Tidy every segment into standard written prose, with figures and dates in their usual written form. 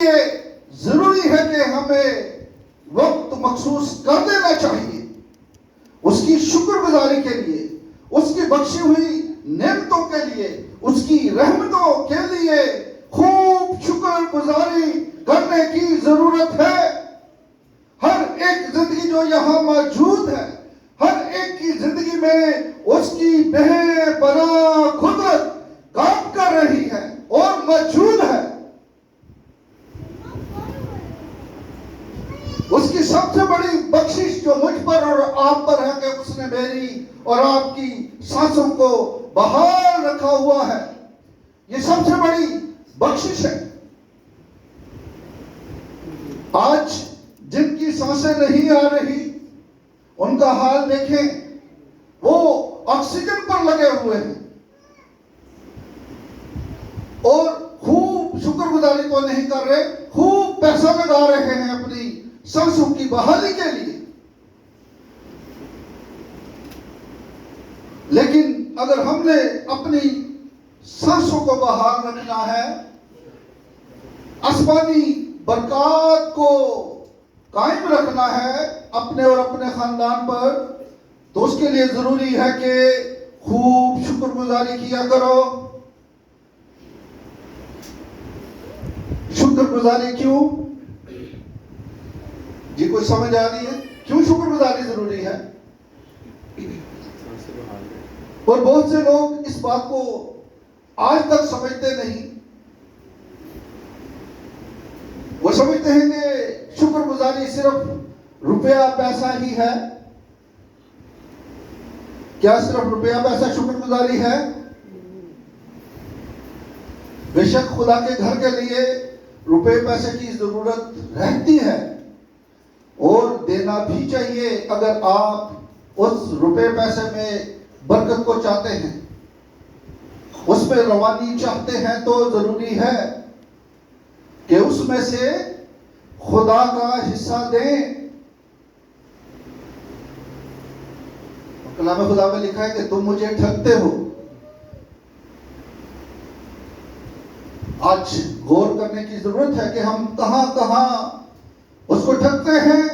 ये जरूरी है कि हमें वक्त मखसूस कर देना चाहिए उसकी शुक्रगुजारी के लिए, उसकी बख्शी हुई नेमतों के लिए, उसकी रहमतों के लिए खूब शुक्रगुजारी करने की जरूरत है। हर एक जिंदगी जो यहाँ मौजूद है, हर एक की जिंदगी में उसकी बेपनाह कुदरत काम कर रही है और मौजूद है। उसकी सबसे बड़ी बख्शिश जो मुझ पर और आप पर है कि उसने मेरी और आपकी सांसों को बहाल रखा हुआ है। ये सबसे बड़ी बख्शिश है। आज जिनकी सांसें नहीं आ रही उनका हाल देखें, वो ऑक्सीजन पर लगे हुए हैं और खूब शुक्रगुजारी तो नहीं कर रहे, खूब पैसा लगा रहे हैं अपनी सांसों की बहाली के लिए। लेकिन अगर हमने अपनी सांसों को बहाल रखना है, आसमानी बरकत को कायम रखना है अपने और अपने खानदान पर, तो उसके लिए जरूरी है कि खूब शुक्रगुजारी किया करो। शुक्रगुजारी क्यों जी, कोई समझ आ रही है क्यों शुक्रगुजारी जरूरी है? और बहुत से लोग इस बात को आज तक समझते नहीं। वो समझते हैं कि शुक्रगुजारी सिर्फ रुपया पैसा ही है। क्या सिर्फ रुपया पैसा शुक्रगुजारी है? बेशक खुदा के घर के लिए रुपए पैसे की जरूरत रहती है और देना भी चाहिए। अगर आप उस रुपए पैसे में बरकत को चाहते हैं, उसमें रवानी चाहते हैं, तो जरूरी है कि उसमें से खुदा का हिस्सा दें। कलाम खुदा में लिखा है कि तुम मुझे ठगते हो। आज गौर करने की जरूरत है कि हम कहां कहां उसको ठगते हैं,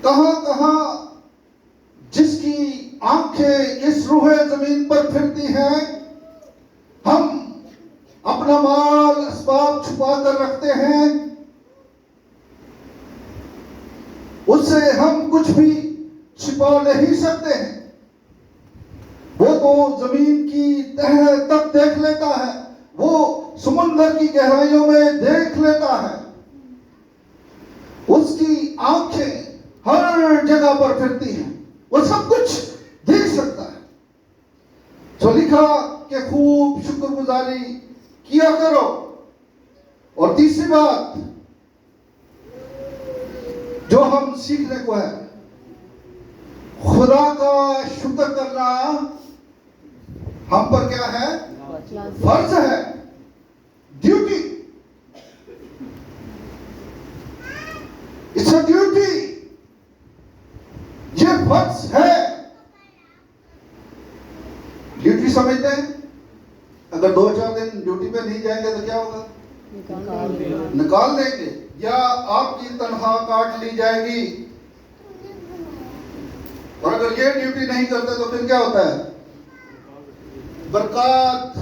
कहां कहां जिसकी आंखें इस रूहे जमीन पर फिरती हैं, हम अपना माल असबाब छुपा कर रखते हैं, उससे हम कुछ भी छिपा नहीं सकते हैं। वो तो जमीन की तह तक देख लेता है, वो समुद्र की गहराइयों में देख लेता है, उसकी आंखें हर जगह पर फिरती हैं, वो सब कुछ देख सकता है। तो लिखा कि खूब शुक्रगुजारी किया करो। और तीसरी बात जो हम सीखने को है, खुदा का शुक्र करना हम पर क्या है? फर्ज है, ड्यूटी। इट्स अ ड्यूटी, ये फर्ज है। ड्यूटी समझते हैं? अगर 2-4 दिन ड्यूटी पे नहीं जाएंगे तो क्या होगा? निकाल देंगे या आपकी तनख्वाह काट ली जाएगी। और अगर ये ड्यूटी नहीं करते तो फिर क्या होता है? बरकत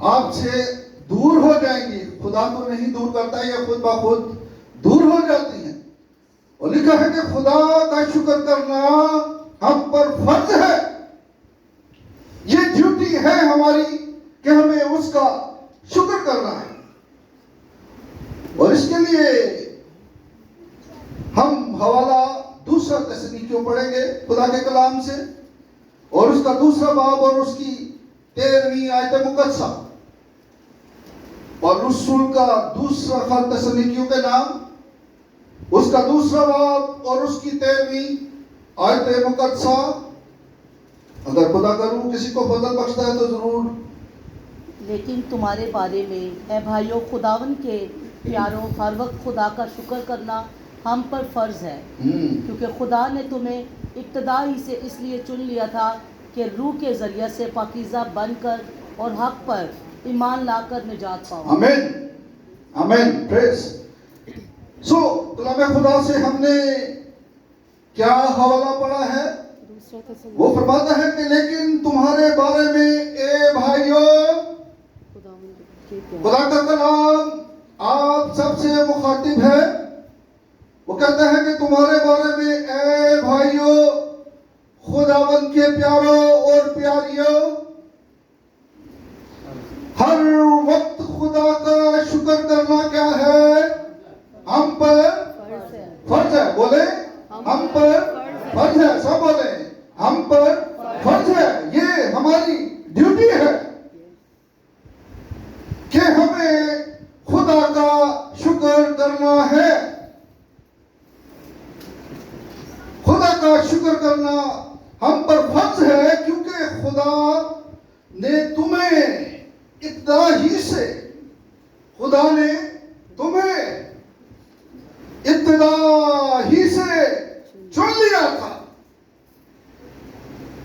आपसे दूर हो जाएंगी। खुदा तो नहीं दूर करता, ये खुद ब खुद दूर हो जाती है। और लिखा है कि खुदा का शुक्र करना हम पर फर्ज है। ये ड्यूटी है हमारी कि हमें उसका शुक्र करना है। और इसके लिए हम हवाला दूसरा तस्नीकियों पढ़ेंगे खुदा के कलाम से, और उसका दूसरा बाब और उसकी 13वीं आयत मुकद्दसा, और रसूल का दूसरा खत तस्नीकियों के नाम, उसका दूसरा बाब और उसकी 13वीं आयत मुकद्दसा। अगर खुदा करूं किसी को फजल बख्शता है तो जरूर। लेकिन तुम्हारे बारे में ऐ भाइयों, खुदावन के प्यारों, हर वक्त खुदा का शुक्र करना हम पर फर्ज है, क्योंकि खुदा ने तुम्हें इब्तदा ही से इसलिए चुन लिया था कि रूह के जरिए से पाकीज़ा बनकर और हक पर ईमान लाकर निजात पाओ। आमीन। आमीन, प्रेज। सो कलाम खुदा से हमने क्या हवाला पढ़ा है? वो फरमाता है कि लेकिन तुम्हारे बारे में ए भाइयों, खुदा का कलाम आप सबसे मुखातिब है। वो कहता है कि तुम्हारे बारे में ए भाइयों, खुदावंद के प्यारों और प्यारियों, हर वक्त खुदा का शुक्र करना क्या है? हम पर फर्ज है। बोले हम पर फर्ज है। सब बोले हम पर फर्ज है। ये हमारी ड्यूटी है कि हमें खुदा का शुक्र करना है। खुदा का शुक्र करना हम पर फर्ज है, क्योंकि खुदा ने तुम्हें इब्तिदा ही से, खुदा ने तुम्हें इब्तिदा ही से चुन लिया था।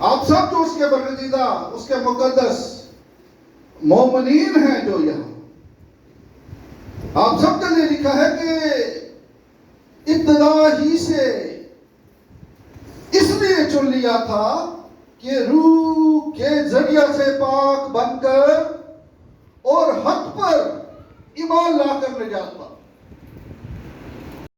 आप सब जो उसके बरगज़ीदा, उसके मुकद्दस मोमिनीन हैं जो यहाँ, आप सबके लिए लिखा है कि इब्तिदा ही से इसलिए चुन लिया था कि रूह के जरिया से पाक बनकर और हक पर ईमान लाकर निजात पाए।